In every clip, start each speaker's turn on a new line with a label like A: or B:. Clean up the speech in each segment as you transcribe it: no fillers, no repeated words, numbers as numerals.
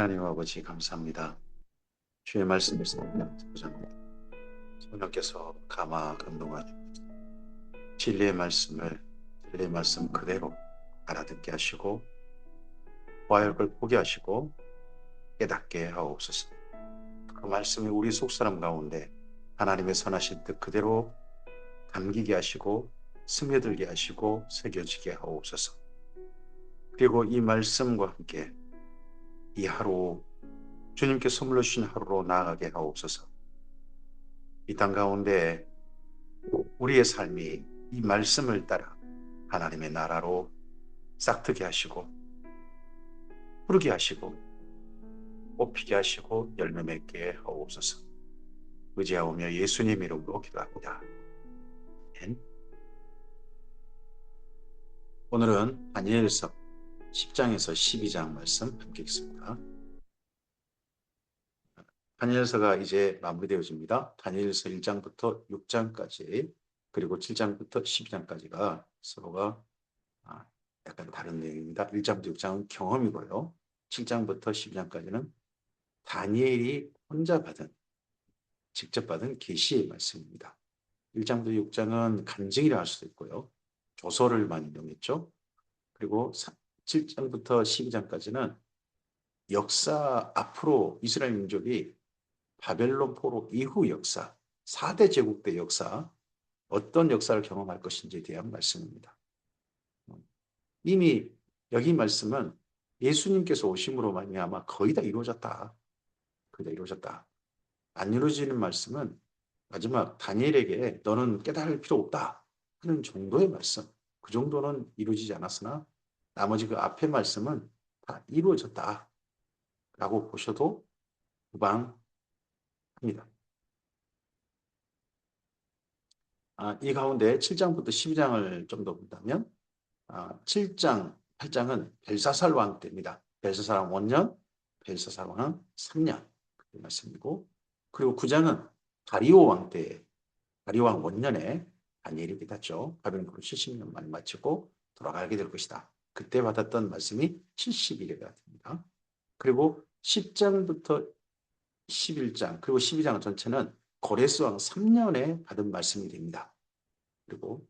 A: 하나님 아버지 감사합니다. 주의 말씀을 듣고자 성령께서 감화 감동하시고 진리의 말씀을 진리의 말씀 그대로 알아듣게 하시고 과할 걸 포기하시고 깨닫게 하옵소서. 그 말씀이 우리 속사람 가운데 하나님의 선하신 뜻 그대로 담기게 하시고 스며들게 하시고 새겨지게 하옵소서. 그리고 이 말씀과 함께 이 하루 주님께 선물로 주신 하루로 나아가게 하옵소서. 이 땅 가운데 우리의 삶이 이 말씀을 따라 하나님의 나라로 싹트게 하시고 푸르게 하시고 꽃피게 하시고 열매 맺게 하옵소서. 의지하오며 예수님 이름으로 기도합니다. 아멘. 오늘은 다니엘서 10장에서 12장 말씀 함께 읽습니다. 다니엘서가 이제 마무리되어집니다. 다니엘서 1장부터 6장까지 그리고 7장부터 12장까지가 서로가 약간 다른 내용입니다. 1장부터 6장은 경험이고요. 7장부터 12장까지는 다니엘이 혼자 직접 받은 계시의 말씀입니다. 1장부터 6장은 간증이라 할 수도 있고요. 조서를 많이 이용했죠. 그리고 7장부터 12장까지는 역사 앞으로 이스라엘 민족이 바벨론 포로 이후 역사, 4대 제국대 역사, 어떤 역사를 경험할 것인지에 대한 말씀입니다. 이미 여기 말씀은 예수님께서 오심으로 말미암아 거의 다 이루어졌다. 거의 다 이루어졌다. 안 이루어지는 말씀은 마지막 다니엘에게 너는 깨달을 필요 없다 하는 정도의 말씀. 그 정도는 이루어지지 않았으나 나머지 그 앞의 말씀은 다 이루어졌다 라고 보셔도 무방합니다. 이 가운데 7장부터 12장을 좀 더 본다면 7장, 8장은 벨사살 왕 때입니다. 벨사살 왕 원년, 벨사살 왕 3년 그 말씀이고, 그리고 9장은 다리오 왕 때, 다리오 왕 원년에 다니엘이 깨닫죠. 바벨론 포로 70년 만에 마치고 돌아가게 될 것이다. 그때 받았던 말씀이 70일이가 됩니다. 그리고 10장부터 11장 그리고 12장 전체는 고레스 왕 3년에 받은 말씀이 됩니다. 그리고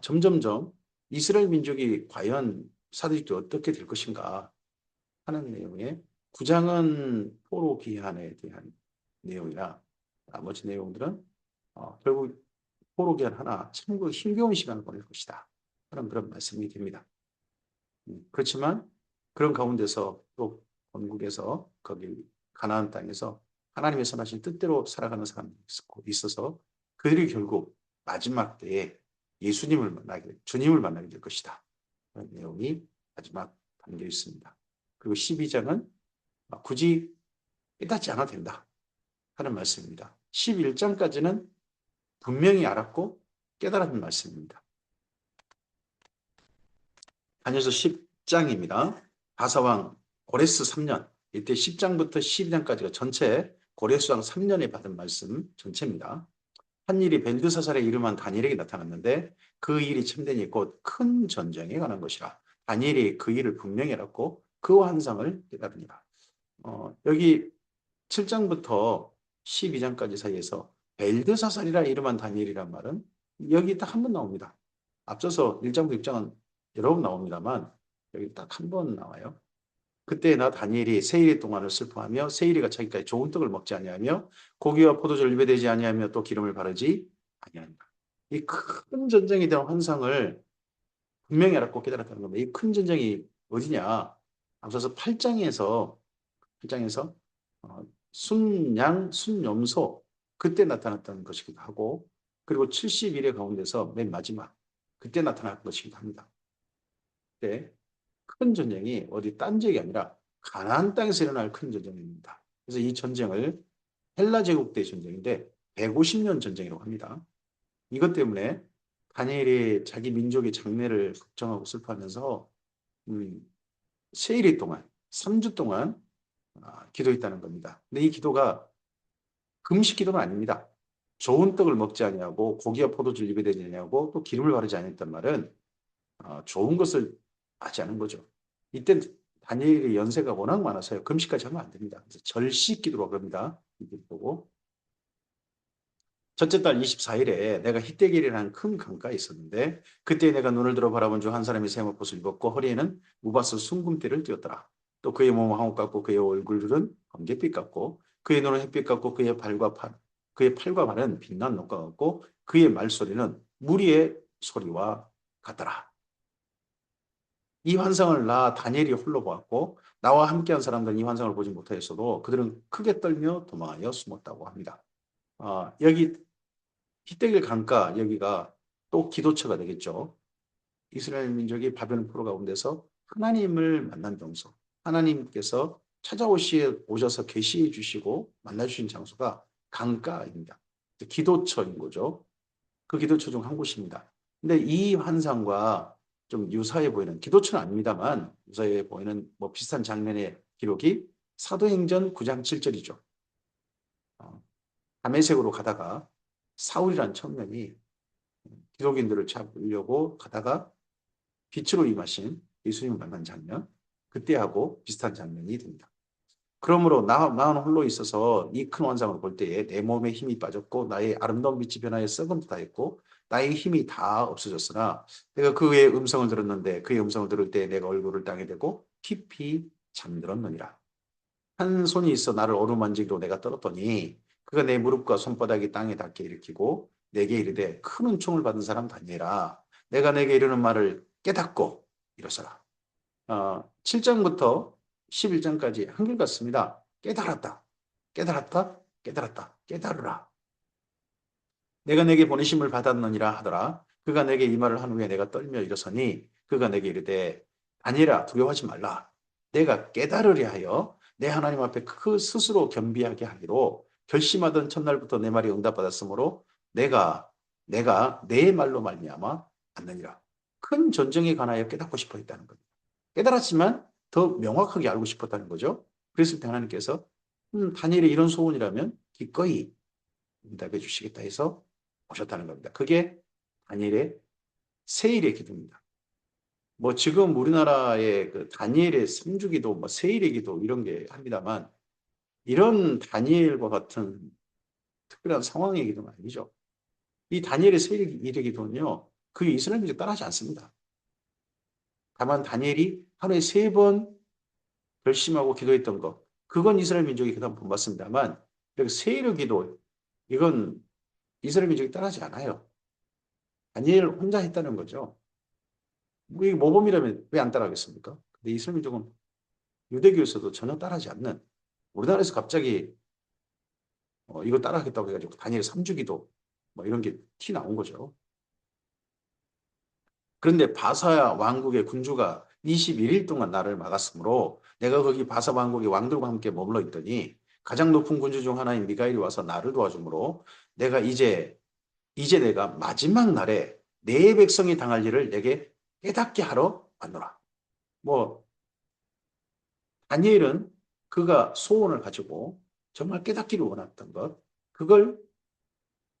A: 점점점 이스라엘 민족이 과연 사도직도 어떻게 될 것인가 하는 내용의 9장은 포로 귀환에 대한 내용이라 나머지 내용들은 결국 포로 귀환 하나 참고 힘겨운 시간을 보낼 것이다 하는 그런 말씀이 됩니다. 그렇지만 그런 가운데서 또 본국에서 거기 가나안 땅에서 하나님의 선하신 뜻대로 살아가는 사람들이 있어서 그들이 결국 마지막 때에 주님을 만나게 될 것이다. 그런 내용이 마지막 담겨 있습니다. 그리고 12장은 굳이 깨닫지 않아도 된다 하는 말씀입니다. 11장까지는 분명히 알았고 깨달은 말씀입니다. 다니엘서 10장입니다. 바사왕 고레스 3년, 이때 10장부터 12장까지가 전체 고레스 왕 3년에 받은 말씀 전체입니다. 한 일이 벨드사살의 이름한 다니엘에게 나타났는데 그 일이 참된 일 곧 큰 전쟁에 관한 것이라. 다니엘이 그 일을 분명히 알았고 그 환상을 깨달으니라. 여기 7장부터 12장까지 사이에서 벨드사살이라 이름한 다니엘이란 말은 여기 딱 한 번 나옵니다. 앞서서 1장부터 6장은 여러 번 나옵니다만 여기 딱 한 번 나와요. 그때 나 다니엘이 세일의 동안을 슬퍼하며 세일이가 자기까지 좋은 떡을 먹지 아니하며 고기와 포도주를 입에 대지 아니하며 또 기름을 바르지 아니하니라. 이 큰 전쟁에 대한 환상을 분명히 알았고 깨달았다는 겁니다. 이 큰 전쟁이 어디냐? 앞서서 8장에서 순양, 순염소 그때 나타났던 것이기도 하고 그리고 70일의 가운데서 맨 마지막 그때 나타날 것이기도 합니다. 그때 큰 전쟁이 어디 딴 지역이 아니라 가나안 땅에서 일어날 큰 전쟁입니다. 그래서 이 전쟁을 헬라 제국대 전쟁인데 150년 전쟁이라고 합니다. 이것 때문에 다니엘이 자기 민족의 장래를 걱정하고 슬퍼하면서 세일 동안 3주 동안 기도했다는 겁니다. 근데 이 기도가 금식 기도는 아닙니다. 좋은 떡을 먹지 아니하고 고기와 포도주를 입에 대지 아니하고 또 기름을 바르지 아니했단 말은 좋은 것을 하지 않은 거죠. 이때 다니엘의 연세가 워낙 많아서요. 금식까지 하면 안 됩니다. 그래서 절식 기도라고 합니다. 이게 보고. 첫째 달 24일에 내가 히데길이라는 큰 강가에 있었는데 그때 내가 눈을 들어 바라본 중 한 사람이 세마포를 입었고 허리에는 우바스 순금띠를 띠었더라. 또 그의 몸은 황옥 같고 그의 얼굴은 검게빛 같고 그의 눈은 햇빛 같고 그의 팔과 발은 빛난 녹과 같고 그의 말소리는 무리의 소리와 같더라. 이 환상을 나 다니엘이 홀로 보았고 나와 함께한 사람들은 이 환상을 보지 못하였어도 그들은 크게 떨며 도망하여 숨었다고 합니다. 여기 히데길 강가 여기가 또 기도처가 되겠죠. 이스라엘 민족이 바벨론 포로 가운데서 하나님을 만난 장소, 하나님께서 찾아오셔서 계시해 주시고 만나 주신 장소가 강가입니다. 기도처인 거죠. 그 기도처 중 한 곳입니다. 근데 이 환상과 좀 유사해 보이는 기도처는 아닙니다만 유사해 보이는 뭐 비슷한 장면의 기록이 사도행전 9장 7절이죠. 다메섹으로 가다가 사울이라는 청년이 기독인들을 잡으려고 가다가 빛으로 임하신 예수님을 만난 장면, 그때하고 비슷한 장면이 됩니다. 그러므로 나는 홀로 있어서 이 큰 환상을 볼 때에 내 몸에 힘이 빠졌고 나의 아름다운 빛이 변하여 썩음도 다했고 나의 힘이 다 없어졌으나 내가 그의 음성을 들었는데 그의 음성을 들을 때 내가 얼굴을 땅에 대고 깊이 잠들었느니라. 한 손이 있어 나를 어루만지기로 내가 떨었더니 그가 내 무릎과 손바닥이 땅에 닿게 일으키고 내게 이르되 큰 은총을 받은 사람 다니엘아 내가 내게 이르는 말을 깨닫고 일어서라. 7장부터 11장까지 한결 같습니다. 깨달았다. 깨달았다. 깨달았다. 깨달으라. 내가 내게 보내심을 받았느니라 하더라. 그가 내게 이 말을 한 후에 내가 떨며 일어서니 그가 내게 이르되 다니엘아 두려워하지 말라. 내가 깨달으려 하여 내 하나님 앞에 그 스스로 겸비하게 하기로 결심하던 첫날부터 내 말이 응답받았으므로 내가 내 말로 말미암아 않느니라. 큰 전쟁에 관하여 깨닫고 싶어 했다는 겁니다. 깨달았지만 더 명확하게 알고 싶었다는 거죠. 그랬을 때 하나님께서 다니엘의 이런 소원이라면 기꺼이 응답해 주시겠다 해서 오셨다는 겁니다. 그게 다니엘의 세일의 기도입니다. 뭐 지금 우리나라의 그 다니엘의 삼주기도, 뭐 세일의 기도 이런 게 합니다만 이런 다니엘과 같은 특별한 상황의 기도는 아니죠. 이 다니엘의 세일의 기도는요, 그 이스라엘 민족 따라하지 않습니다. 다만 다니엘이 하루에 3번 결심하고 기도했던 것, 그건 이스라엘 민족이 그다음 본받습니다만 세일의 기도, 이건 이스라엘 민족이 따라하지 않아요. 다니엘 혼자 했다는 거죠. 뭐 이게 모범이라면 왜 안 따라하겠습니까? 근데 이스라엘 민족은 유대교에서도 전혀 따라하지 않는, 우리나라에서 갑자기 이거 따라하겠다고 해가지고 다니엘 3주기도 뭐 이런 게 티 나온 거죠. 그런데 바사 왕국의 군주가 21일 동안 나를 막았으므로 내가 거기 바사 왕국의 왕들과 함께 머물러 있더니 가장 높은 군주 중 하나인 미가엘이 와서 나를 도와주므로 내가 이제 내가 마지막 날에 내 백성이 당할 일을 내게 깨닫게 하러 왔노라. 뭐 다니엘은 그가 소원을 가지고 정말 깨닫기를 원했던 것, 그걸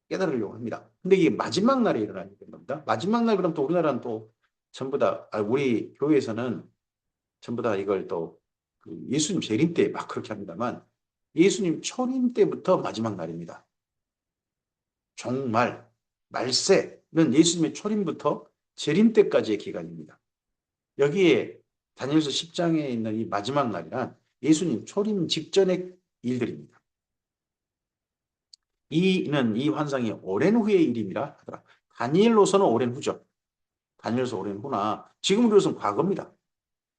A: 깨달으려고 합니다. 근데 이게 마지막 날에 일어나는 겁니다. 마지막 날 그럼 또 우리나라는 또 전부 다, 우리 교회에서는 전부 다 이걸 또 그 예수님 재림 때 막 그렇게 합니다만 예수님 초림 때부터 마지막 날입니다. 종말, 말세는 예수님의 초림부터 재림 때까지의 기간입니다. 여기에 다니엘서 10장에 있는 이 마지막 날이란 예수님 초림 직전의 일들입니다. 이 환상이 오랜 후의 일임이라 하더라. 다니엘로서는 오랜 후죠. 다니엘로서 오랜 후나 지금으로서는 과거입니다.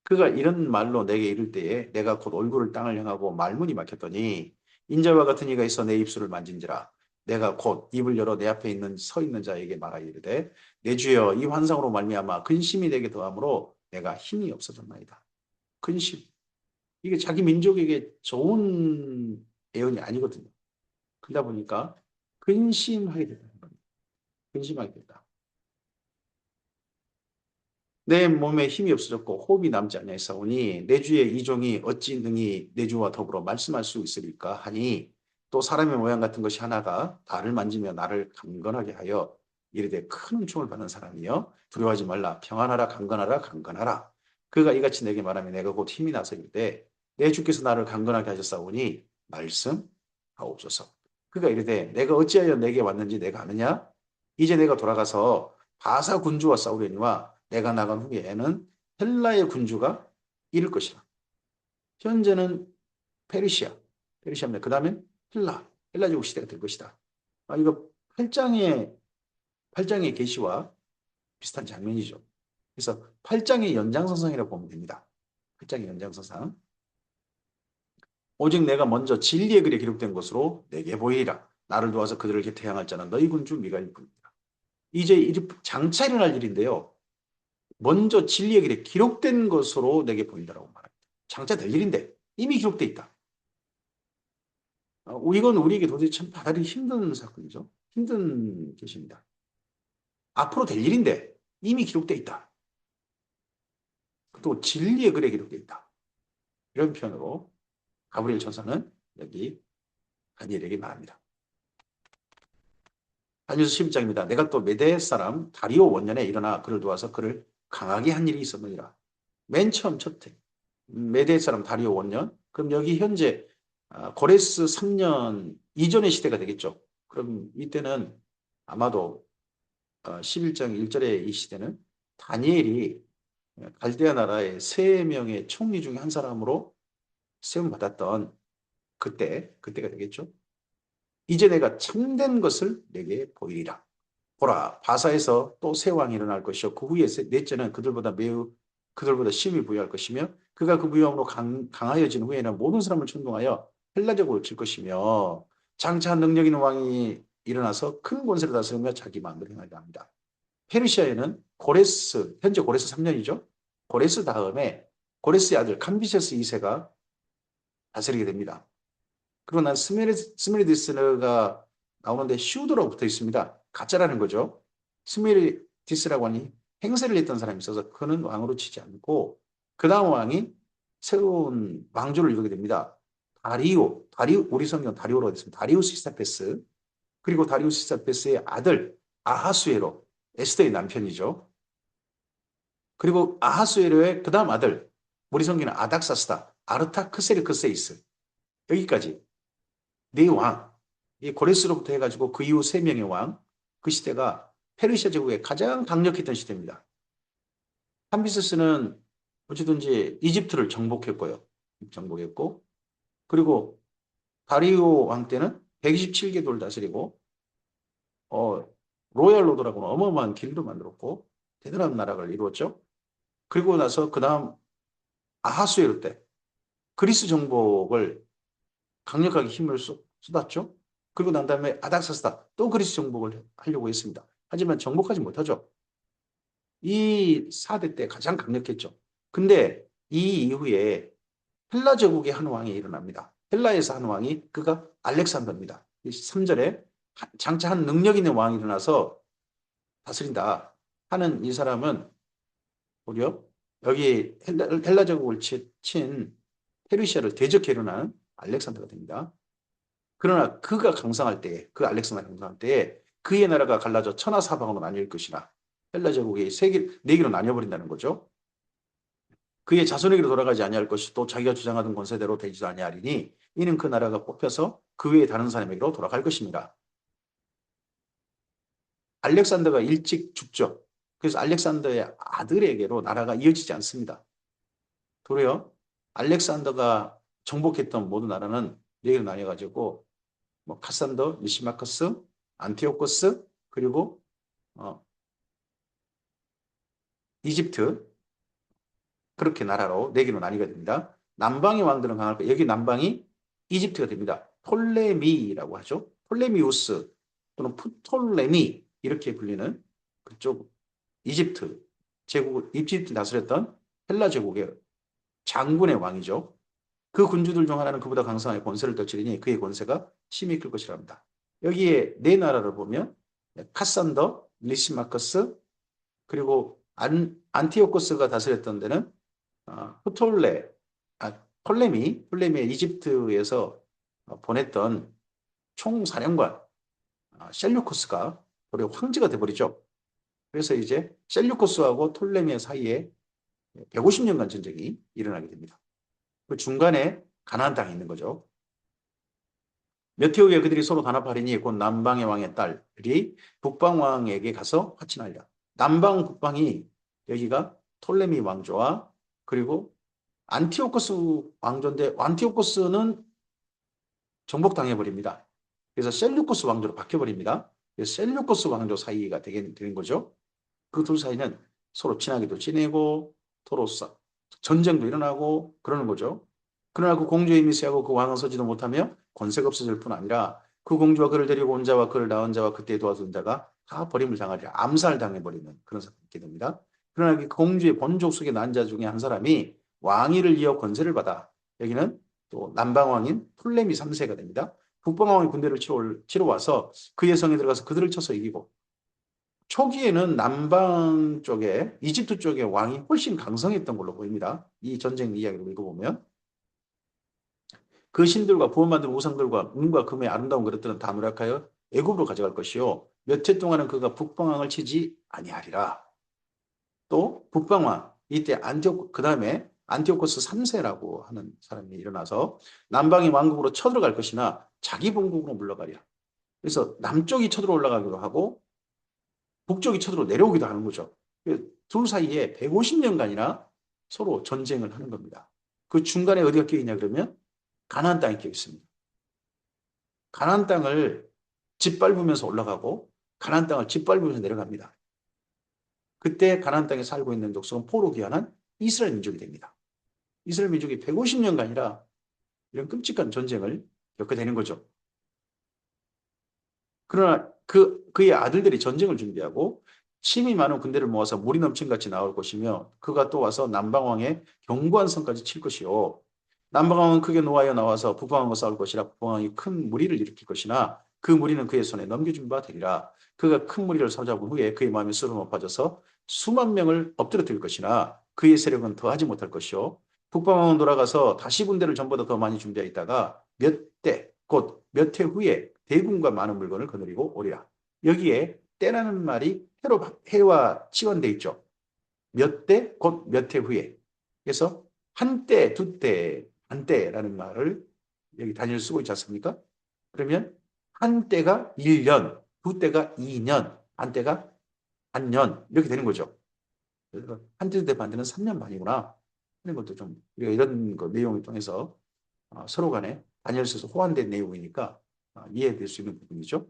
A: 그가 이런 말로 내게 이를 때에 내가 곧 얼굴을 땅을 향하고 말문이 막혔더니 인자와 같은 이가 있어 내 입술을 만진지라 내가 곧 입을 열어 내 앞에 서 있는 자에게 말하여 이르되 내 주여 이 환상으로 말미암아 근심이 내게 더함으로 내가 힘이 없어졌나이다. 근심. 이게 자기 민족에게 좋은 예언이 아니거든요. 그러다 보니까 근심하게 된다는 겁니다. 근심하게 된다. 내 몸에 힘이 없어졌고 호흡이 남지 아니하사오니 내 주의 이 종이 어찌 능히 내 주와 더불어 말씀할 수 있으리까 하니 또 사람의 모양 같은 것이 하나가 나를 만지며 나를 강건하게 하여 이르되 큰 은총을 받는 사람이여 두려워하지 말라 평안하라 강건하라 강건하라 그가 이같이 내게 말하며 내가 곧 힘이 나서 이르되 내 주께서 나를 강건하게 하셨사오니 말씀하옵소서. 그가 이르되 내가 어찌하여 내게 왔는지 내가 아느냐? 이제 내가 돌아가서 바사 군주와 싸우려니와 내가 나간 후에는 헬라의 군주가 이를 것이라. 현재는 페르시아입니다. 그 다음엔 헬라 제국 시대가 될 것이다. 이거 8장의 계시와 비슷한 장면이죠. 그래서 8장의 연장선상이라고 보면 됩니다. 8장의 연장선상. 오직 내가 먼저 진리의 글에 기록된 것으로 내게 보이리라. 나를 도와서 그들을 곁에 향할 자는 너희 군주 미가일 뿐이다. 이제 장차 일어날 일인데요. 먼저 진리의 글에 기록된 것으로 내게 보인다라고 말합니다. 장차 될 일인데 이미 기록돼 있다. 이건 우리에게 도대체 참 받아들이기 힘든 사건이죠. 힘든 계시입니다. 앞으로 될 일인데 이미 기록돼 있다. 또 진리의 글에 기록돼 있다. 이런 표현으로 가브리엘 천사는 여기 다니엘에게 말합니다. 다니엘서 11장입니다. 내가 또 메대 사람 다리오 원년에 일어나 그를 도와서 그를 강하게 한 일이 있었느니라. 맨 처음 첫 해. 메대 사람 다리오 원년. 그럼 여기 현재 고레스 3년 이전의 시대가 되겠죠. 그럼 이때는 아마도 11장 1절의 이 시대는 다니엘이 갈대아 나라의 3명의 총리 중에 한 사람으로 세움받았던 그때가 되겠죠. 이제 내가 참된 것을 내게 보이리라. 보라, 바사에서 또 새 왕이 일어날 것이요. 그 후에 넷째는 그들보다 심히 부유할 것이며 그가 그 부유함으로 강하여진 후에는 모든 사람을 충동하여 헬라제국을 칠 것이며 장차 능력 있는 왕이 일어나서 큰 권세를 다스리며 자기 마음대로 행하게 합니다. 페르시아에는 현재 고레스 3년이죠. 고레스 다음에 고레스의 아들 캄비세스 2세가 다스리게 됩니다. 그리고 난 스메리디스가 나오는데 슈드로 붙어 있습니다. 가짜라는 거죠. 스메리디스라고 하니 행세를 했던 사람이 있어서 그는 왕으로 치지 않고 그 다음 왕이 새로운 왕조를 이루게 됩니다. 우리 성경 다리오로 되어 있습니다. 다리우스 시사페스. 그리고 다리우스 시사페스의 아들 아하수에로, 에스더의 남편이죠. 그리고 아하수에로의 그 다음 아들, 우리 성경은 아닥사스다, 아르타크세르크세이스. 여기까지 네 왕, 이 고레스로부터 해가지고 그 이후 3명의 왕, 그 시대가 페르시아 제국의 가장 강력했던 시대입니다. 캄비세스는 어찌든지 이집트를 정복했고, 그리고 다리오 왕 때는 127개도를 다스리고, 로얄 로드라고는 어마어마한 길도 만들었고, 대단한 나라를 이루었죠. 그리고 나서 그 다음 아하수에로 때 그리스 정복을 강력하게 힘을 쏟았죠. 그리고 난 다음에 아닥사스다 또 그리스 정복을 하려고 했습니다. 하지만 정복하지 못하죠. 이 4대 때 가장 강력했죠. 근데 이 이후에 헬라 제국의 한 왕이 일어납니다. 헬라에서 한 왕이 그가 알렉산더입니다. 3절에 장차 한 능력 있는 왕이 일어나서 다스린다 하는 이 사람은 오히려 여기 헬라 제국을 친 페르시아를 대적해 일어난 알렉산더가 됩니다. 그러나 그가 강성할 때에, 그 알렉산더가 강성할 때에 그의 나라가 갈라져 천하사방으로 나뉠 것이라. 헬라 제국이 네 개로 나뉘어버린다는 거죠. 그의 자손에게로 돌아가지 아니할 것이 또 자기가 주장하던 권세대로 되지도 아니하리니 이는 그 나라가 뽑혀서 그 외에 다른 사람에게로 돌아갈 것입니다. 알렉산더가 일찍 죽죠. 그래서 알렉산더의 아들에게로 나라가 이어지지 않습니다. 도리어 알렉산더가 정복했던 모든 나라는 네 개로 나뉘어가지고 카산더, 리시마커스, 안티오코스, 그리고 이집트, 그렇게 나라로 네 개로 나뉘게 됩니다. 남방의 왕들은 강할 거예요. 여기 남방이 이집트가 됩니다. 톨레미라고 하죠. 톨레미우스 또는 프톨레미 이렇게 불리는 그쪽 이집트 이집트 다스렸던 헬라 제국의 장군의 왕이죠. 그 군주들 중 하나는 그보다 강성하게 권세를 떨치리니 그의 권세가 심히 클 것이라 합니다. 여기에 네 나라를 보면 카산더, 리시마커스, 그리고 안티오코스가 다스렸던 데는 톨레미의 이집트에서 보냈던 총사령관 셀류코스가 도리어 황제가 돼버리죠. 그래서 이제 셀류코스하고 톨레미의 사이에 150년간 전쟁이 일어나게 됩니다. 그 중간에 가나안 땅이 있는 거죠. 몇 해 후에 그들이 서로 단합하리니 곧 남방의 왕의 딸이 북방 왕에게 가서 화친하리라. 남방 북방이 여기가 톨레미 왕조와 그리고 안티오코스 왕조인데 안티오코스는 정복당해 버립니다. 그래서 셀류코스 왕조로 바뀌어 버립니다. 그래서 셀류코스 왕조 사이가 되게 되는 거죠. 그 둘 사이는 서로 친하게도 지내고 서로 전쟁도 일어나고 그러는 거죠. 그러나 그 공주의 미세하고 그 왕은 서지도 못하며 권세가 없어질 뿐 아니라 그 공주와 그를 데리고 온 자와 그를 낳은 자와 그때 도와준 자가 다 버림을 당하리라. 암살당해버리는 그런 사건이 있게 됩니다. 그러나 그 공주의 본족 속의 난 자 중에 한 사람이 왕위를 이어 권세를 받아 여기는 또 남방왕인 톨레미 3세가 됩니다. 북방왕이 군대를 치러 와서 그의 성에 들어가서 그들을 쳐서 이기고 초기에는 남방 쪽에 이집트 쪽의 왕이 훨씬 강성했던 걸로 보입니다. 이 전쟁 이야기를 읽어보면 그 신들과 부어 만든 우상들과 은과 금의 아름다운 그릇들은 다 누락하여 애굽으로 가져갈 것이요 몇 해 동안은 그가 북방왕을 치지 아니하리라. 또 북방왕 이때 그 다음에 안티오코스 3세라고 하는 사람이 일어나서 남방의 왕국으로 쳐들어갈 것이나 자기 본국으로 물러가리라. 그래서 남쪽이 쳐들어 올라가기도 하고 북쪽이 쳐들어 내려오기도 하는 거죠. 둘 사이에 150년간이나 서로 전쟁을 하는 겁니다. 그 중간에 어디가 끼어있냐 그러면 가나안 땅이 끼어 있습니다. 가나안 땅을 짓밟으면서 올라가고 가나안 땅을 짓밟으면서 내려갑니다. 그때 가나안 땅에 살고 있는 족속은 포로 귀환한 이스라엘 민족이 됩니다. 이스라엘 민족이 150년간이라 이런 끔찍한 전쟁을 겪게 되는 거죠. 그러나 그의 아들들이 전쟁을 준비하고 침이 많은 군대를 모아서 물이 넘친같이 나올 것이며 그가 또 와서 남방왕의 견고한 성까지 칠 것이요. 남방왕은 크게 노하여 나와서 북방왕과 싸울 것이라 북방왕이 큰 무리를 일으킬 것이나 그 무리는 그의 손에 넘겨준 바 되리라. 그가 큰 무리를 사로잡은 후에 그의 마음이 쇠로 높아져서 수만 명을 엎드러뜨릴 것이나 그의 세력은 더하지 못할 것이요. 북방왕은 돌아가서 다시 군대를 전보다 더 많이 준비하였다가 몇 대, 곧 몇 해 후에 대군과 많은 물건을 거느리고 오리라. 여기에 때라는 말이 해와 치환되어 있죠. 몇 대, 곧 몇 해 후에. 그래서 한 때, 두 때, 반 때라는 말을 여기 단위를 쓰고 있지 않습니까? 그러면 한 때가 1년, 두 때가 2년, 반 때가 반년 이렇게 되는 거죠. 그래서 한 때, 두 때, 반 때는 3년 반이구나. 이런 것도 좀 우리가 이런 거 내용을 통해서 서로 간에 단위를 써서 호환된 내용이니까 이해될 수 있는 부분이죠.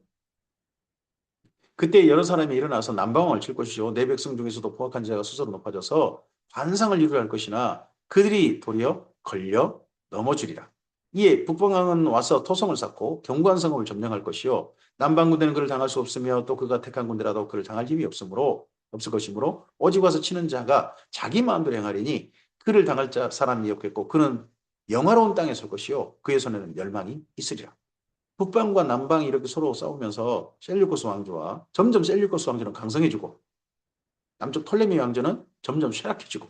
A: 그때 여러 사람이 일어나서 남방왕을 칠 것이요 내 백성 중에서도 포악한 자가 스스로 높아져서 반상을 이루려 할 것이나 그들이 도리어 걸려 넘어지리라. 이에 북방왕은 와서 토성을 쌓고 견고한 성읍을 점령할 것이요 남방 군대는 그를 당할 수 없으며 또 그가 택한 군대라도 그를 당할 힘이 없을 것이므로 오직 와서 치는 자가 자기 마음대로 행하리니 그를 당할 사람이 없겠고 그는 영화로운 땅에 설 것이요 그의 손에는 멸망이 있으리라. 북방과 남방이 이렇게 서로 싸우면서 셀류코스 왕조와 점점 셀류코스 왕조는 강성해지고 남쪽 톨레미 왕조는 점점 쇠락해지고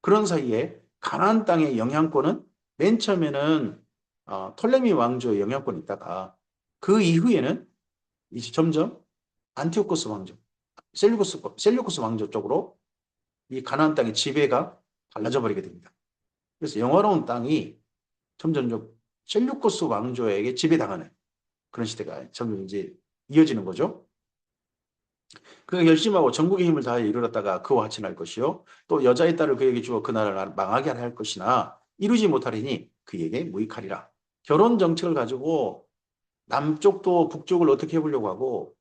A: 그런 사이에 가나안 땅의 영향권은 맨 처음에는 톨레미 왕조의 영향권이 있다가 그 이후에는 이제 점점 안티오코스 왕조, 셀류코스 왕조 쪽으로 이 가나안 땅의 지배가 달라져 버리게 됩니다. 그래서 영화로운 땅이 점점 셀류코스 왕조에게 지배당하는 그런 시대가 점점 이제 이어지는 거죠. 그가 결심하고 전국의 힘을 다하여 이르렀다가 그와 화친할 것이요. 또 여자의 딸을 그에게 주어 그 나라를 망하게 할 것이나 이루지 못하리니 그에게 무익하리라. 결혼 정책을 가지고 남쪽도 북쪽을 어떻게 해보려고 하고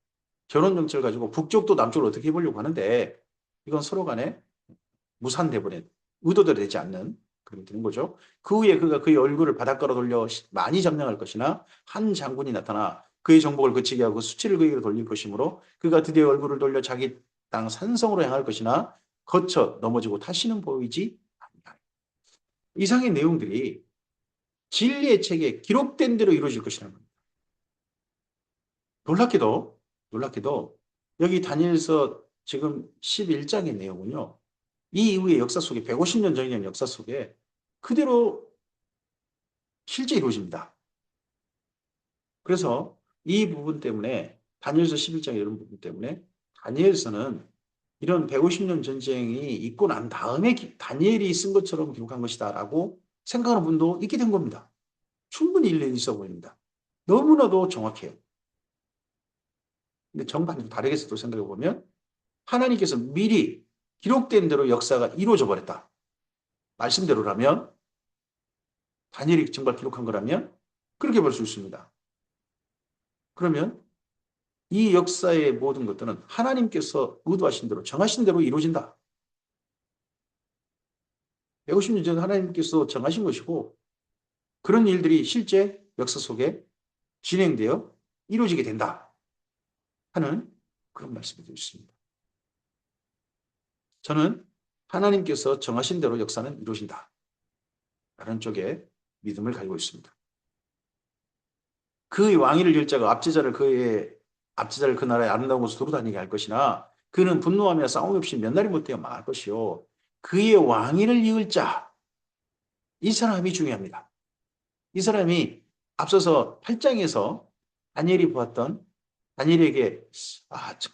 A: 결혼 정책을 가지고 북쪽도 남쪽을 어떻게 해보려고 하는데 이건 서로 간에 무산돼버린 의도대로 되지 않는 그런 게 되는 거죠. 그 후에 그가 그의 얼굴을 바닷가로 돌려 많이 점령할 것이나 한 장군이 나타나 그의 정복을 그치게 하고 수치를 그에게로 돌릴 것이므로 그가 드디어 얼굴을 돌려 자기 땅 산성으로 향할 것이나 거쳐 넘어지고 다시는 보이지 않는다. 이상의 내용들이 진리의 책에 기록된 대로 이루어질 것이라는 겁니다. 놀랍게도 여기 다니엘서 지금 11장의 내용은요. 이 이후의 역사 속에 150년 전의 역사 속에 그대로 실제 이루어집니다. 그래서 이 부분 때문에 다니엘서 11장 이런 부분 때문에 다니엘서는 이런 150년 전쟁이 있고 난 다음에 다니엘이 쓴 것처럼 기록한 것이다라고 생각하는 분도 있게 된 겁니다. 충분히 일리 있어 보입니다. 너무나도 정확해요. 근데 정반대로 다르게 또 생각해 보면 하나님께서 미리 기록된 대로 역사가 이루어져 버렸다. 말씀대로라면 다니엘이 정말 기록한 거라면 그렇게 볼 수 있습니다. 그러면 이 역사의 모든 것들은 하나님께서 의도하신 대로 정하신 대로 이루어진다. 150년 전 하나님께서 정하신 것이고 그런 일들이 실제 역사 속에 진행되어 이루어지게 된다 하는 그런 말씀이 되었습니다. 저는 하나님께서 정하신 대로 역사는 이루어진다 라는 쪽에 믿음을 가지고 있습니다. 그 왕위를 열 자가 압제자를 그 나라의 아름다운 곳을 돌아다니게 할 것이나 그는 분노하며 싸움 없이 몇 날이 못되어 망할 것이요 그의 왕위를 이을 자, 이 사람이 중요합니다. 이 사람이 앞서서 8장에서 다니엘이 보았던 다니엘에게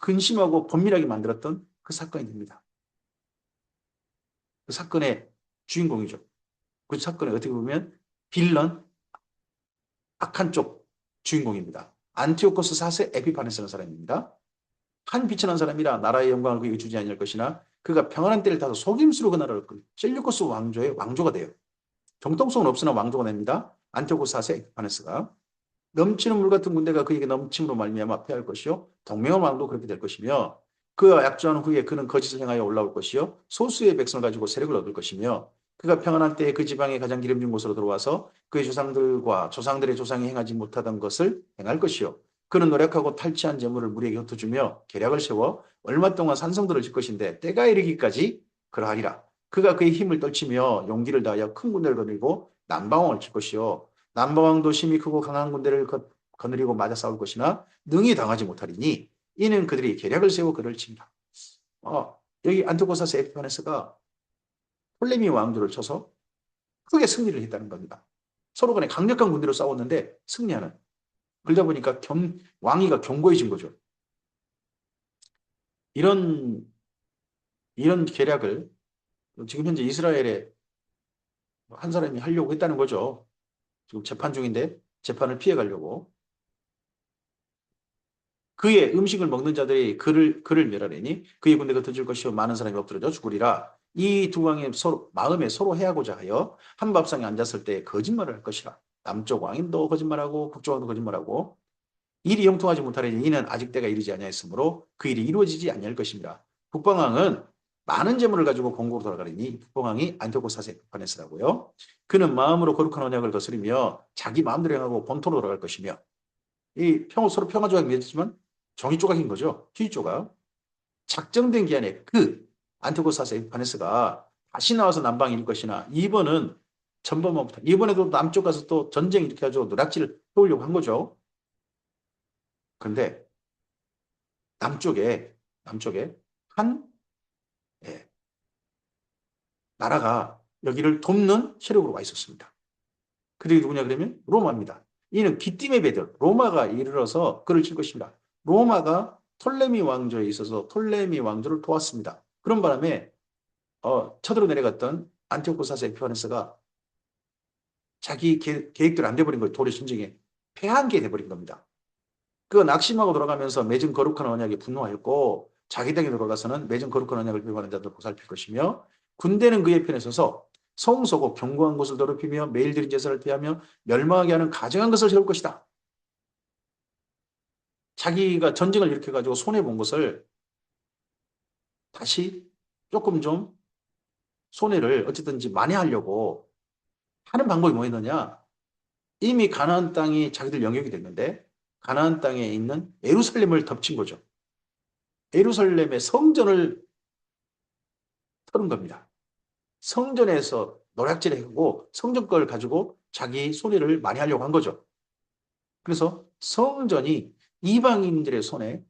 A: 근심하고 번민하게 만들었던 그 사건이 됩니다. 그 사건의 주인공이죠. 그 사건에 어떻게 보면 빌런, 악한 쪽 주인공입니다. 안티오코스 4세 에피파네스라는 사람입니다. 한 비천한 사람이라 나라의 영광을 그에게 주지 아니할 것이나 그가 평안한 때를 타서 속임수로 그 나라를 끌고 셀류코스 왕조의 왕조가 돼요. 정통성은 없으나 왕조가 됩니다. 안티오코스 4세 에피파네스가 넘치는 물 같은 군대가 그에게 넘침으로 말미암아 패할 것이요 동맹한 왕도 그렇게 될 것이며 그가 약조한 후에 그는 거짓을 행하여 올라올 것이요 소수의 백성을 가지고 세력을 얻을 것이며 그가 평안한 때에 그 지방에 가장 기름진 곳으로 들어와서 그의 조상들과 조상들의 조상이 행하지 못하던 것을 행할 것이요 그는 노력하고 탈취한 재물을 무리에게 흩어주며 계략을 세워 얼마 동안 산성들을 질 것인데 때가 이르기까지 그러하리라. 그가 그의 힘을 떨치며 용기를 다하여 큰 군대를 거느리고 남방왕을 칠 것이요 남방왕도 힘이 크고 강한 군대를 거느리고 맞아 싸울 것이나 능히 당하지 못하리니 이는 그들이 계략을 세워 그를 칩니다. 여기 안티오코스 에피파네스가 톨레미 왕조를 쳐서 크게 승리를 했다는 겁니다. 서로 간에 강력한 군대로 싸웠는데 승리하는. 그러다 보니까 왕위가 견고해진 거죠. 이런 계략을 지금 현재 이스라엘에 한 사람이 하려고 했다는 거죠. 지금 재판 중인데 재판을 피해가려고. 그의 음식을 먹는 자들이 그를 멸하리니 그의 군대가 터질 것이요 많은 사람이 엎드려져 죽으리라. 이 두 왕이 마음에 서로 해하고자 하여 한 밥상에 앉았을 때 거짓말을 할 것이라. 남쪽 왕인도 거짓말하고 북쪽 왕도 거짓말하고 일이 형통하지 못하리니 이는 아직 때가 이르지 아니하였으므로 그 일이 이루어지지 아니할 것입니다. 북방 왕은 많은 재물을 가지고 공고로 돌아가리니 북방 왕이 안티오코스 4세 에피파네스라고요. 그는 마음으로 거룩한 언약을 거스리며 자기 마음대로 행하고 본토로 돌아갈 것이며 서로 평화 조약이 맺었지만 종이 조각인 거죠. 휴지 조각. 작정된 기한에 그 안티오코스 4세 에피파네스가 다시 나와서 남방 이룰 것이나 이번은 전범왕부터 이번에도 남쪽 가서 또 전쟁 이렇게 가지고 노략질을 해오려고 한 거죠. 그런데 남쪽에 한 나라가 여기를 돕는 세력으로 와 있었습니다. 그들이 누구냐 그러면 로마입니다. 이는 기띔의 배들 로마가 이르러서 그를 칠 것입니다. 로마가 톨레미 왕조에 있어서 톨레미 왕조를 도왔습니다. 그런 바람에 쳐들어 내려갔던 안티오코스 4세 에피파네스가 자기 계획대로 안 돼버린 거예요. 도리 전쟁에 패한 게 돼버린 겁니다. 그 낙심하고 돌아가면서 맺은 거룩한 언약에 분노하였고 자기 땅에 들어가서는 맺은 거룩한 언약을 비방하는 자들을 보살필 것이며 군대는 그의 편에 서서 성소고 견고한 곳을 더럽히며 매일 드린 제사를 피하며 멸망하게 하는 가증한 것을 세울 것이다. 자기가 전쟁을 일으켜가지고 손해본 것을 다시 조금 좀 손해를 어쨌든지 만회하려고 하는 방법이 뭐였느냐. 이미 가나안 땅이 자기들 영역이 됐는데 가나안 땅에 있는 예루살렘을 덮친 거죠. 예루살렘의 성전을 털은 겁니다. 성전에서 노략질하고 성전 걸 가지고 자기 손해를 많이 하려고 한 거죠. 그래서 성전이 이방인들의 손에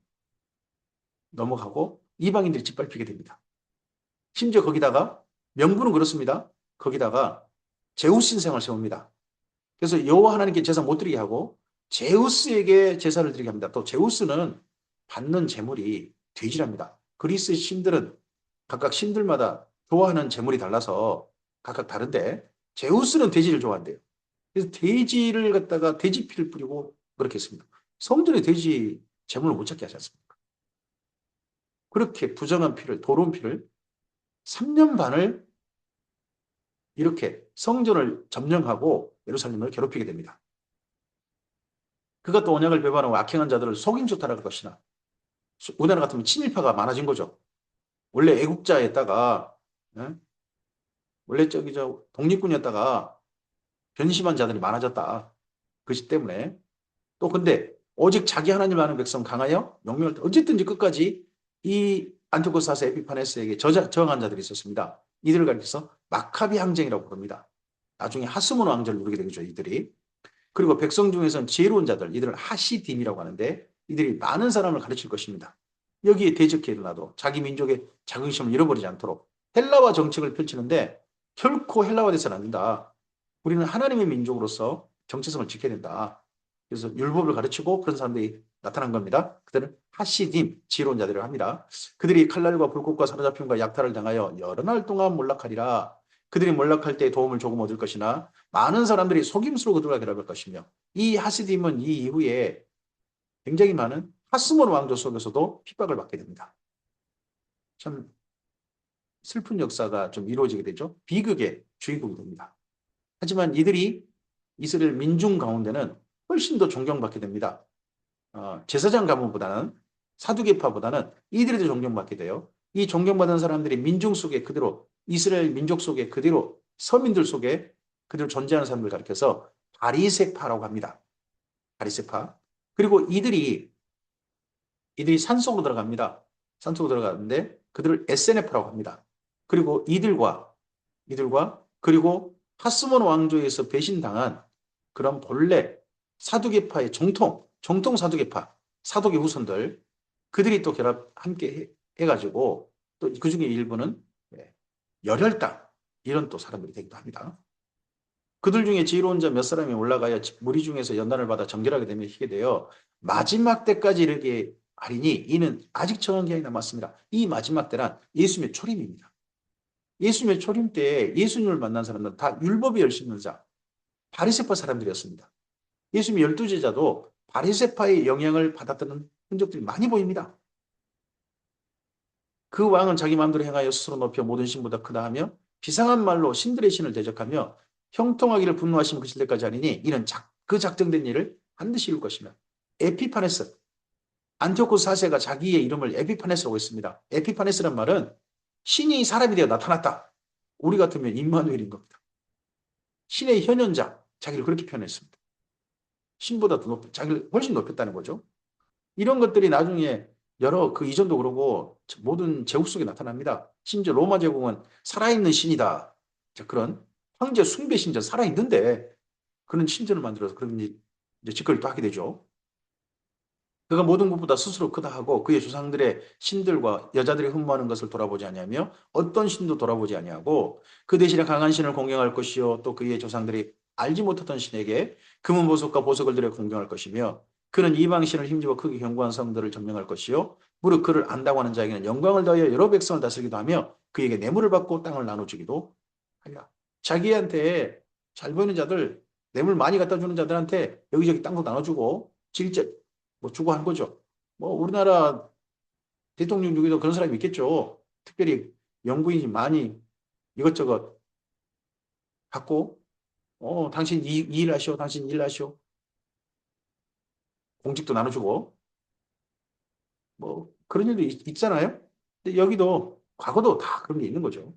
A: 넘어가고 이방인들이 짓밟히게 됩니다. 심지어 거기다가 명분은 그렇습니다. 거기다가 제우스 신상을 세웁니다. 그래서 여호와 하나님께 제사 못 드리게 하고 제우스에게 제사를 드리게 합니다. 또 제우스는 받는 재물이 돼지랍니다. 그리스 신들은 각각 신들마다 좋아하는 제물이 달라서 각각 다른데 제우스는 돼지를 좋아한대요. 그래서 돼지를 갖다가 돼지 피를 뿌리고 그렇게 했습니다. 성전에 돼지 제물을 못 찾게 하지 않습니까? 그렇게 부정한 피를, 더러운 피를 3년 반을 이렇게 성전을 점령하고 예루살렘을 괴롭히게 됩니다. 그가 또 언약을 배반하고 악행한 자들을 속임수 타락할 것이나 우리나라 같으면 친일파가 많아진 거죠. 원래 애국자였다가 예? 원래 저기 저 독립군이었다가 변심한 자들이 많아졌다. 그것 때문에 또 근데 오직 자기 하나님 아는 백성 강하여 용맹을 어쨌든지 끝까지 이 안티오코스 사세 에피파네스에게 저항한 자들이 있었습니다. 이들을 가리켜서 마카비 항쟁이라고 부릅니다. 나중에 하스모노 왕조를 누리게 되죠, 이들이. 그리고 백성 중에서는 지혜로운 자들, 이들을 하시딤이라고 하는데 이들이 많은 사람을 가르칠 것입니다. 여기에 대적해 일어나도 자기 민족의 자긍심을 잃어버리지 않도록 헬라화 정책을 펼치는데 결코 헬라화돼서는 안 된다. 우리는 하나님의 민족으로서 정체성을 지켜야 된다. 그래서 율법을 가르치고 그런 사람들이 나타난 겁니다. 그들은 하시딤, 지혜로운 자들이라고 합니다. 그들이 칼날과 불꽃과 사로잡힘과 약탈을 당하여 여러 날 동안 몰락하리라. 그들이 몰락할 때 도움을 조금 얻을 것이나 많은 사람들이 속임수로 그들과 결합할 것이며 이 하시딤은 이 이후에 굉장히 많은 하스몬 왕조 속에서도 핍박을 받게 됩니다. 참 슬픈 역사가 좀 이루어지게 되죠. 비극의 주인공이 됩니다. 하지만 이들이 이스라엘 민중 가운데는 훨씬 더 존경받게 됩니다. 제사장 가문보다는 사두개파보다는 이들이 더 존경받게 돼요. 이 존경받은 사람들이 민중 속에 그대로 이스라엘 민족 속에 그대로 서민들 속에 그대로 존재하는 사람들을 가리켜서 바리새파라고 합니다. 바리새파. 그리고 이들이 산속으로 들어갑니다. 산속으로 들어가는데 그들을 SNF라고 합니다. 그리고 이들과 그리고 하스몬 왕조에서 배신당한 그런 본래 사두개파의 정통 사두개파, 사두개 후손들 그들이 또 결합 함께 해가지고 또 그 중에 일부는 열혈당 이런 또 사람들이 되기도 합니다. 그들 중에 지혜로운 자 몇 사람이 올라가야 무리 중에서 연단을 받아 정결하게 되며 희게 되어 마지막 때까지 이르게 하리니 이는 아직 정한 기한이 남았습니다. 이 마지막 때란 예수님의 초림입니다. 예수님의 초림 때 예수님을 만난 사람들은 다 율법에 열심히 자 바리새파 사람들이었습니다. 예수님의 12제자도 바리새파의 영향을 받았다는 흔적들이 많이 보입니다. 그 왕은 자기 마음대로 행하여 스스로 높여 모든 신보다 크다 하며 비상한 말로 신들의 신을 대적하며 형통하기를 분노하시면 그칠 때까지 하리니 이는 그 작정된 일을 반드시 이룰 것이며 에피파네스 안티오코스 4세가 자기의 이름을 에피파네스라고 했습니다. 에피파네스란 말은 신이 사람이 되어 나타났다. 우리 같으면 임마누엘인 겁니다. 신의 현현자 자기를 그렇게 표현했습니다. 신보다 더 자기를 훨씬 높였다는 거죠. 이런 것들이 나중에 여러 그 이전도 그러고 모든 제국 속에 나타납니다. 심지어 로마 제국은 살아있는 신이다. 그런 황제 숭배 신전 살아있는데 그런 신전을 만들어서 그런 이제 짓거리를 또 하게 되죠. 그가 모든 것보다 스스로 크다 하고 그의 조상들의 신들과 여자들이 흠모하는 것을 돌아보지 아니하며 어떤 신도 돌아보지 아니하고 그 대신에 강한 신을 공경할 것이요 또 그의 조상들이 알지 못했던 신에게 금은 보석과 보석을 들여 공경할 것이며 그는 이방 신을 힘입어 크게 견고한 성들을 점령할 것이요 무릇 그를 안다고 하는 자에게는 영광을 더하여 여러 백성을 다스리기도 하며 그에게 뇌물을 받고 땅을 나눠주기도 하리라. 자기한테 잘 보이는 자들 뇌물 많이 갖다 주는 자들한테 여기저기 땅도 나눠주고 질제 뭐 주고 한 거죠. 뭐 우리나라 대통령 중에도 그런 사람이 있겠죠. 특별히 영부인이 많이 이것저것 갖고 당신 이 일 하시오. 당신 일 하시오. 공직도 나눠주고 뭐 그런 일도 있잖아요. 근데 여기도 과거도 다 그런 게 있는 거죠.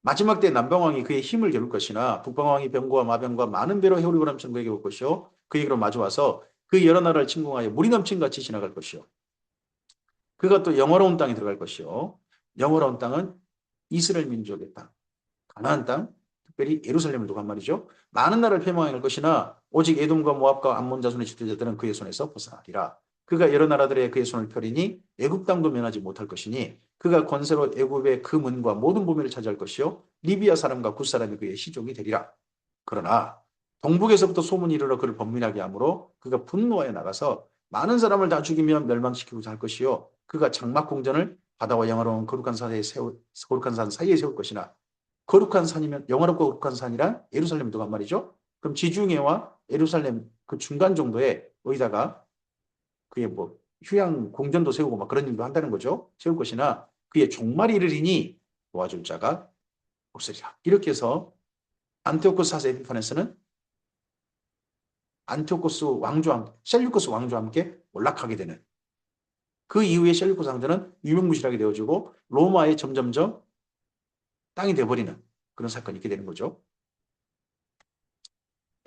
A: 마지막 때 남방왕이 그의 힘을 겨룰 것이나 북방왕이 병과 마병과 많은 배로 해오리고 넘치는 그에게 올 것이요 그에게로 마주와서 그 여러 나라를 침공하여 물이 넘친같이 지나갈 것이요 그가 또 영화로운 땅에 들어갈 것이요 영화로운 땅은 이스라엘 민족의 땅, 가나안 땅, 특별히 예루살렘을 두고 한 말이죠. 많은 나라를 패망할 것이나 오직 에돔과 모압과 암몬 자손의 지도자들은 그의 손에서 벗어나리라. 그가 여러 나라들의 그의 손을 펴리니 애굽 땅도 면하지 못할 것이니 그가 권세로 애굽의 그 문과 모든 보면을 차지할 것이요 리비아 사람과 굿 사람이 그의 시종이 되리라. 그러나 동북에서부터 소문이 이르러 그를 범민하게 하므로 그가 분노하여 나가서 많은 사람을 다 죽이며 멸망시키고자 할 것이요 그가 장막 공전을 바다와 영화로운 거룩한 산 사이에 세울 것이나 거룩한 산이면 영화롭고 거룩한 산이란 예루살렘 두간 말이죠. 그럼 지중해와 예루살렘 그 중간 정도에 어디다가 그의 뭐 휴양 궁전도 세우고 막 그런 일도 한다는 거죠. 세울 것이나 그의 종말이 이르리니 도와줄 자가 없으리라. 이렇게 해서 안티오코스 사사 에피판에서는 안티오코스 왕조와 셀류코스 왕조와 함께 몰락하게 되는 그 이후에 셀류코스 왕조는 유명무실하게 되어지고 로마에 점점점 땅이 되어버리는 그런 사건이 있게 되는 거죠.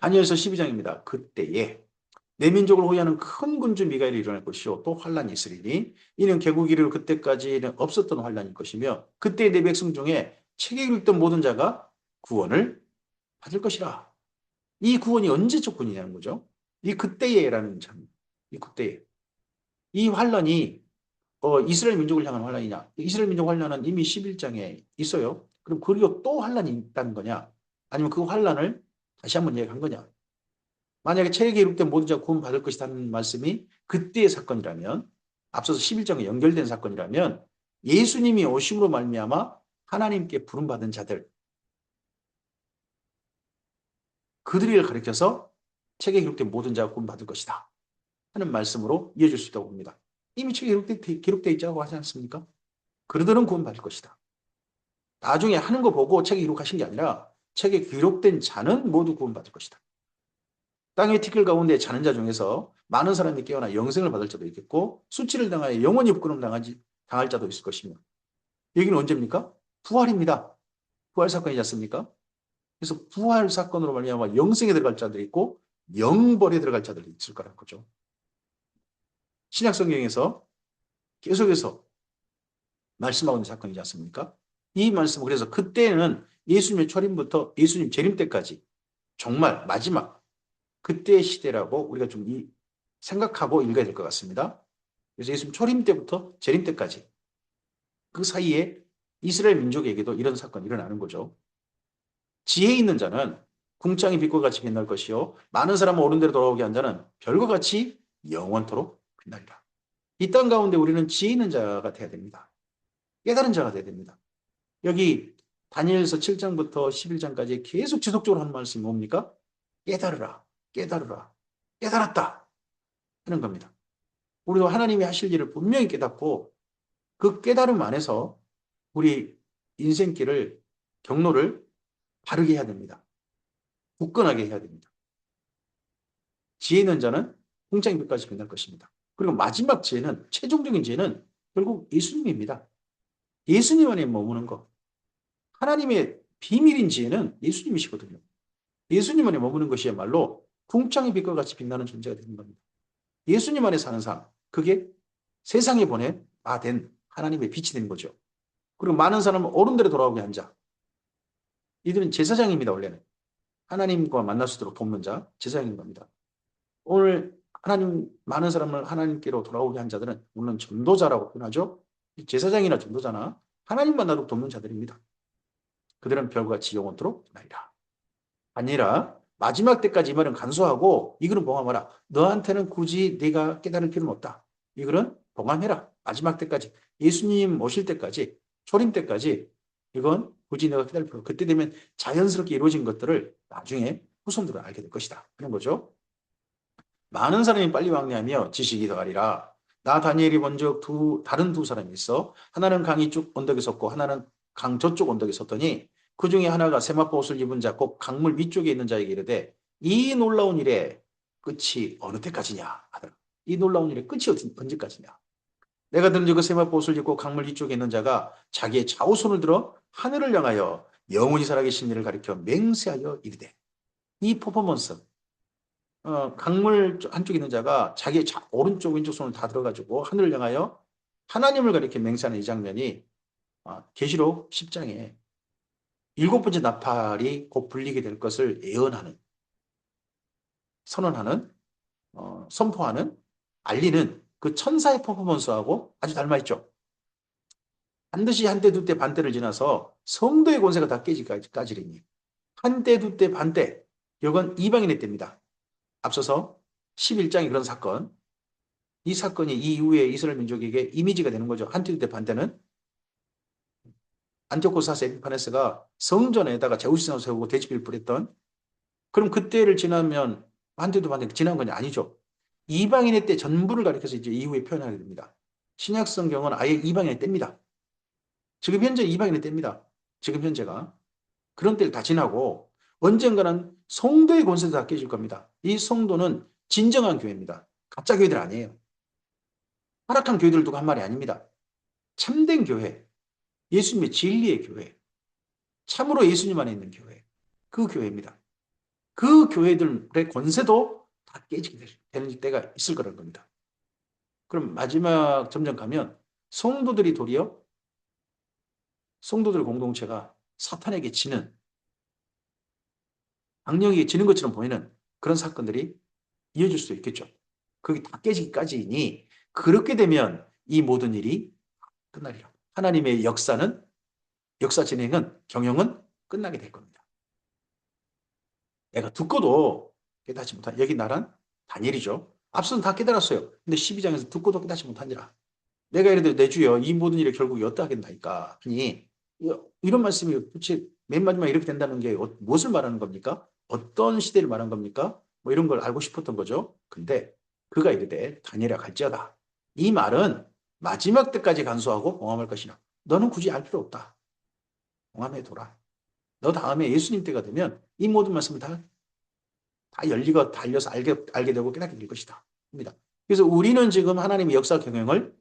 A: 다니엘서 12장입니다. 그때에 내 민족을 호위하는 큰 군주 미가엘이 일어날 것이요 또 환란이 있으리니 이는 개국 이르러 그때까지는 없었던 환란일 것이며 그때 내 백성 중에 책에 읽던 모든 자가 구원을 받을 것이라. 이 구원이 언제적 구원이냐는 거죠. 이 그때에라는 참, 이 그때에 이 환란이 이스라엘 민족을 향한 환란이냐? 이스라엘 민족 환란은 이미 11장에 있어요. 그럼 그리고 또 환란이 있다는 거냐? 아니면 그 환란을 다시 한번 얘기한 거냐? 만약에 책에 기록된 모든 자가 구원받을 것이라는 말씀이 그때의 사건이라면 앞서서 11장에 연결된 사건이라면 예수님이 오심으로 말미암아 하나님께 부름받은 자들 그들을 가리켜서 책에 기록된 모든 자가 구원받을 것이다 하는 말씀으로 이어질 수 있다고 봅니다. 이미 책에 기록되어 있자고 하지 않습니까? 그들은 구원받을 것이다. 나중에 하는 거 보고 책에 기록하신 게 아니라 책에 기록된 자는 모두 구원받을 것이다. 땅의 티끌 가운데 자는 자 중에서 많은 사람이 깨어나 영생을 받을 자도 있겠고 수치를 당하여 영원히 부끄럼 당할 자도 있을 것이며 여기는 언제입니까? 부활입니다. 부활 사건이지 않습니까? 그래서 부활 사건으로 말미암아 영생에 들어갈 자들이 있고 영벌에 들어갈 자들이 있을 거라는 거죠. 신약 성경에서 계속해서 말씀하고 있는 사건이지 않습니까? 이 말씀은 그래서 그때는 예수님의 초림부터 예수님 재림 때까지 정말 마지막 그때의 시대라고 우리가 좀 생각하고 읽어야 될 것 같습니다. 그래서 예수님 초림 때부터 재림 때까지 그 사이에 이스라엘 민족에게도 이런 사건이 일어나는 거죠. 지혜 있는 자는 궁창의 빛과 같이 빛날 것이요 많은 사람은 옳은 대로 돌아오게 한 자는 별과 같이 영원토록 빛나리라. 이 땅 가운데 우리는 지혜 있는 자가 돼야 됩니다. 깨달은 자가 돼야 됩니다. 여기 다니엘서 7장부터 11장까지 계속 지속적으로 하는 말씀이 뭡니까? 깨달으라, 깨달으라, 깨달았다 하는 겁니다. 우리도 하나님이 하실 일을 분명히 깨닫고 그 깨달음 안에서 우리 인생길을 경로를 바르게 해야 됩니다. 굳건하게 해야 됩니다. 지혜 있는 자는 공창의 빛까지 빛날 것입니다. 그리고 마지막 지혜는 최종적인 지혜는 결국 예수님입니다. 예수님 안에 머무는 것. 하나님의 비밀인 지혜는 예수님이시거든요. 예수님 안에 머무는 것이야말로 궁창의 빛과 같이 빛나는 존재가 되는 겁니다. 예수님 안에 사는 삶, 그게 세상에 보내된 하나님의 빛이 되는 거죠. 그리고 많은 사람은 옳은 대로 돌아오게 한 자. 이들은 제사장입니다, 원래는. 하나님과 만날 수 있도록 돕는 자, 제사장인 겁니다. 오늘 많은 사람을 하나님께로 돌아오게 한 자들은 물론 전도자라고 표현하죠. 제사장이나 전도자나 하나님 만나도록 돕는 자들입니다. 그들은 별과 같이 영원토록 나리라. 아니라 마지막 때까지 이 말은 간소하고 이 글은 봉함하라. 너한테는 굳이 네가 깨달을 필요는 없다. 이 글은 봉함해라. 마지막 때까지 예수님 오실 때까지 초림 때까지 이건 굳이 내가 깨달을 필요 없다. 그때 되면 자연스럽게 이루어진 것들을 나중에 후손들은 알게 될 것이다. 그런 거죠. 많은 사람이 빨리 왕래하며 지식이 더하리라. 나 다니엘이 먼저 다른 두 사람이 있어. 하나는 강 이쪽 언덕에 섰고 하나는 강 저쪽 언덕에 섰더니 그 중에 하나가 세마포 옷을 입은 자 곧 강물 위쪽에 있는 자에게 이르되 이 놀라운 일의 끝이 어느 때까지냐 하더라. 이 놀라운 일의 끝이 언제까지냐. 내가 들은 그 세마포 옷을 입고 강물 위쪽에 있는 자가 자기의 좌우손을 들어 하늘을 향하여 영원히 살아계신 이를 가리켜 맹세하여 이르되 이 퍼포먼스 강물 한쪽에 있는 자가 자기의 오른쪽 왼쪽 손을 다 들어가지고 하늘을 향하여 하나님을 가리켜 맹세하는 이 장면이 계시록 10장에 7번째 나팔이 곧 불리게 될 것을 예언하는 선언하는 선포하는 알리는 그 천사의 퍼포먼스하고 아주 닮아있죠. 반드시 한때 두때 반때를 지나서 성도의 권세가 다 깨지리니 한때 두때 반때 이건 이방인의 때입니다. 앞서서 11장의 그런 사건 이 사건이 이 이후에 이스라엘 민족에게 이미지가 되는 거죠. 한때 두때 반때는 안티오코스 에피파네스가 성전에다가 제우스상을 세우고 대지기를 뿌렸던, 그럼 그때를 지나면 한때도 반대 지난 건 아니죠. 이방인의 때 전부를 가리켜서 이제 이후에 표현하게 됩니다. 신약 성경은 아예 이방인의 때입니다. 지금 현재 이방인의 때입니다. 지금 현재가. 그런 때를 다 지나고 언젠가는 성도의 권세도 다 깨질 겁니다. 이 성도는 진정한 교회입니다. 가짜 교회들 아니에요. 타락한 교회들 두고 한 말이 아닙니다. 참된 교회, 예수님의 진리의 교회, 참으로 예수님 안에 있는 교회, 그 교회입니다. 그 교회들의 권세도 다 깨지게 되는 때가 있을 거라는 겁니다. 그럼 마지막 점점 가면 성도들이 도리어 성도들 공동체가 사탄에게 지는, 악령에게 지는 것처럼 보이는 그런 사건들이 이어질 수 있겠죠. 그게 다 깨지기까지이니 그렇게 되면 이 모든 일이 끝나리라. 하나님의 역사 진행은 경영은 끝나게 될 겁니다. 내가 듣고도 깨닫지 못한, 여기 나란 다니엘이죠. 앞서는 다 깨달았어요. 근데 12장에서 듣고도 깨닫지 못하니라. 내가 이래도 내 주여 이 모든 일에 결국 여따하겠나이까 하니, 이런 말씀이 도대체 맨 마지막에 이렇게 된다는 게 무엇을 말하는 겁니까? 어떤 시대를 말하는 겁니까? 뭐 이런 걸 알고 싶었던 거죠. 근데 그가 이르되 다니엘아 갈지어다. 이 말은 마지막 때까지 간수하고 봉함할 것이나 너는 굳이 알 필요 없다. 봉함해 둬라. 너 다음에 예수님 때가 되면 이 모든 말씀을 다 열리고 달려서 알게 되고 깨닫게 될 것이다. 입니다. 그래서 우리는 지금 하나님의 역사 경영을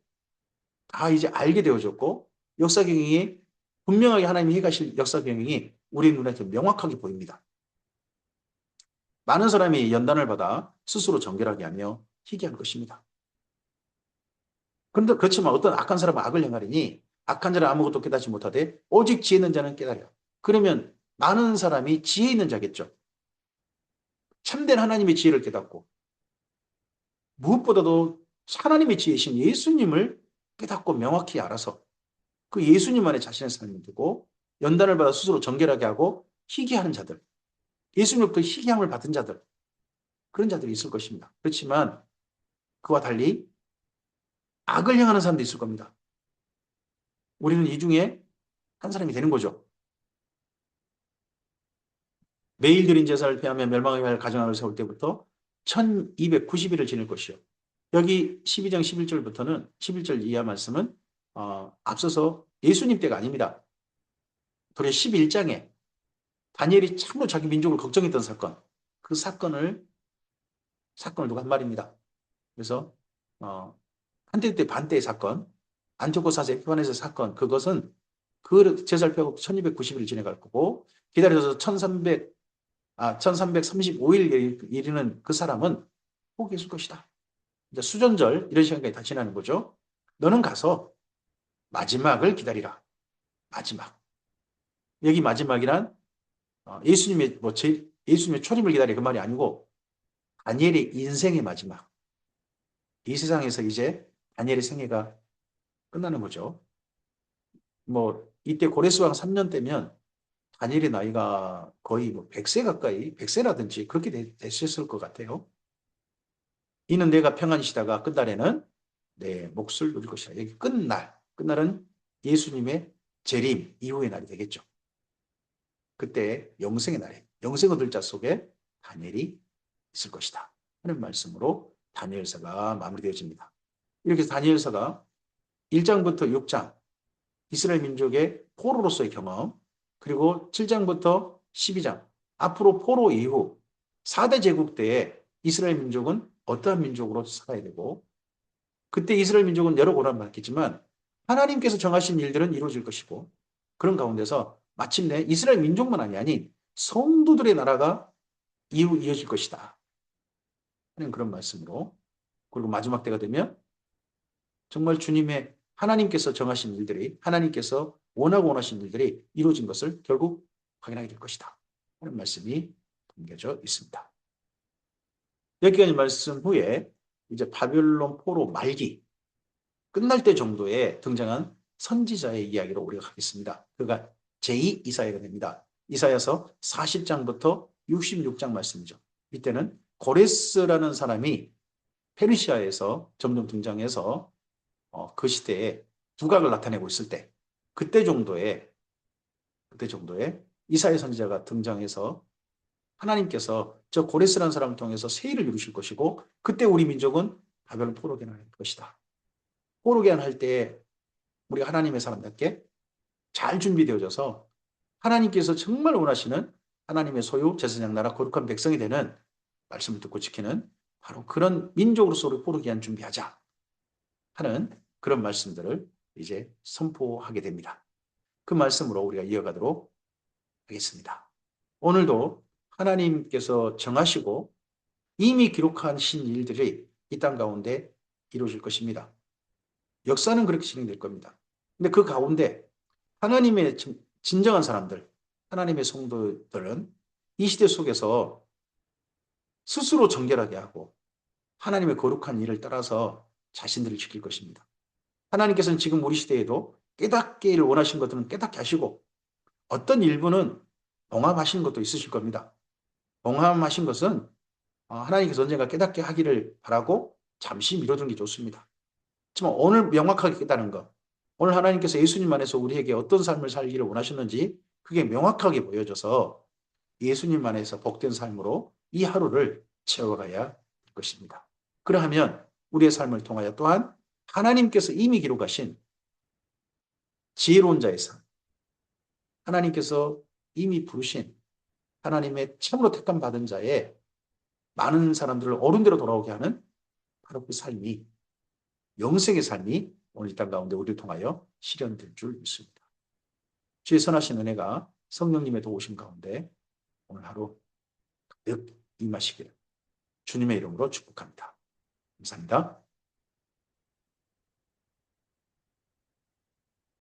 A: 다 이제 알게 되어졌고, 역사 경영이 분명하게 하나님이 해가실 역사 경영이 우리 눈에 명확하게 보입니다. 많은 사람이 연단을 받아 스스로 정결하게 하며 희귀한 것입니다. 그런데 그렇지만 어떤 악한 사람은 악을 행하리니 악한 자는 아무것도 깨닫지 못하되 오직 지혜 있는 자는 깨달으라. 그러면 많은 사람이 지혜 있는 자겠죠. 참된 하나님의 지혜를 깨닫고 무엇보다도 하나님의 지혜이신 예수님을 깨닫고 명확히 알아서 그 예수님 안에 자신의 삶을 두고 연단을 받아 스스로 정결하게 하고 희귀하는 자들, 예수님으로부터 희귀함을 받은 자들, 그런 자들이 있을 것입니다. 그렇지만 그와 달리 악을 행하는 사람도 있을 겁니다. 우리는 이 중에 한 사람이 되는 거죠. 매일 드린 제사를 폐하며 멸망하게 할 가정을 세울 때부터 1290일을 지낼 것이요. 여기 12장 11절부터는 11절 이하 말씀은 앞서서 예수님 때가 아닙니다. 도리어 11장에 다니엘이 참으로 자기 민족을 걱정했던 사건, 그 사건을 두고 한 말입니다. 그래서 한때 때 반대의 사건, 안티오코스 에피파네스 사건, 그것은 그 제사를 펴고 1290일을 지내갈 거고, 기다려서 1335일 이르는 그 사람은 포기했을 것이다. 이제 수전절 이런 시간까지 다 지나는 거죠. 너는 가서 마지막을 기다리라. 마지막. 여기 마지막이란 예수님의 초림을 기다려 그 말이 아니고 다니엘의 인생의 마지막. 이 세상에서 이제 다니엘의 생애가 끝나는 거죠. 뭐 이때 고레스 왕 3년 때면 다니엘의 나이가 거의 뭐 100세 가까이, 100세라든지 그렇게 됐을 것 같아요. 이는 내가 평안히 쉬다가 끝날에는 내 몫을 누릴 것이라. 여기 끝날은 예수님의 재림 이후의 날이 되겠죠. 그때 영생의 날에 영생 얻을 자 속에 다니엘이 있을 것이다 하는 말씀으로 다니엘서가 마무리되어집니다. 이렇게 다니엘서가 1장부터 6장 이스라엘 민족의 포로로서의 경험, 그리고 7장부터 12장 앞으로 포로 이후 4대 제국 때에 이스라엘 민족은 어떠한 민족으로 살아야 되고, 그때 이스라엘 민족은 여러 고난을 받겠지만 하나님께서 정하신 일들은 이루어질 것이고, 그런 가운데서 마침내 이스라엘 민족만 아닌 성도들의 나라가 이어질 것이다 하는 그런 말씀으로, 그리고 마지막 때가 되면 정말 주님의 하나님께서 정하신 일들이, 하나님께서 원하신 일들이 이루어진 것을 결국 확인하게 될 것이다 하는 말씀이 담겨져 있습니다. 여기까지 말씀 후에 이제 바벨론 포로 말기 끝날 때 정도에 등장한 선지자의 이야기로 우리가 가겠습니다. 그가 제2 이사야가 됩니다. 이사야서 40장부터 66장 말씀이죠. 이때는 고레스라는 사람이 페르시아에서 점점 등장해서 그 시대에 두각을 나타내고 있을 때, 그때 정도에 그때 정도에 이사야 선지자가 등장해서 하나님께서 저 고레스라는 사람을 통해서 세일을 이루실 것이고 그때 우리 민족은 바벨론 포로기환을 할 것이다. 포로기환 할 때 우리 하나님의 사람답게 잘 준비되어져서 하나님께서 정말 원하시는 하나님의 소유 제사장 나라 거룩한 백성이 되는 말씀을 듣고 지키는 바로 그런 민족으로서 우리 포로기환 준비하자 하는 그런 말씀들을 이제 선포하게 됩니다. 그 말씀으로 우리가 이어가도록 하겠습니다. 오늘도 하나님께서 정하시고 이미 기록하신 일들이 이 땅 가운데 이루어질 것입니다. 역사는 그렇게 진행될 겁니다. 근데 그 가운데 하나님의 진정한 사람들, 하나님의 성도들은 이 시대 속에서 스스로 정결하게 하고 하나님의 거룩한 일을 따라서 자신들을 지킬 것입니다. 하나님께서는 지금 우리 시대에도 깨닫기를 원하신 것들은 깨닫게 하시고 어떤 일부는 봉합하신 것도 있으실 겁니다. 봉합하신 것은 하나님께서 언젠가 깨닫게 하기를 바라고 잠시 미뤄둔 게 좋습니다. 하지만 오늘 명확하게 깨닫는 것, 오늘 하나님께서 예수님 안에서 우리에게 어떤 삶을 살기를 원하셨는지 그게 명확하게 보여져서 예수님 안에서 복된 삶으로 이 하루를 채워가야 할 것입니다. 그러하면 우리의 삶을 통하여 또한 하나님께서 이미 기록하신 지혜로운 자의 삶, 하나님께서 이미 부르신 하나님의 참으로 택감 받은 자의 많은 사람들을 어른대로 돌아오게 하는 바로 그 삶이 영생의 삶이 오늘 이 땅 가운데 우리를 통하여 실현될 줄 믿습니다. 주의 선하신 은혜가 성령님의 도우심 가운데 오늘 하루 가득 임하시기를 주님의 이름으로 축복합니다. 감사합니다.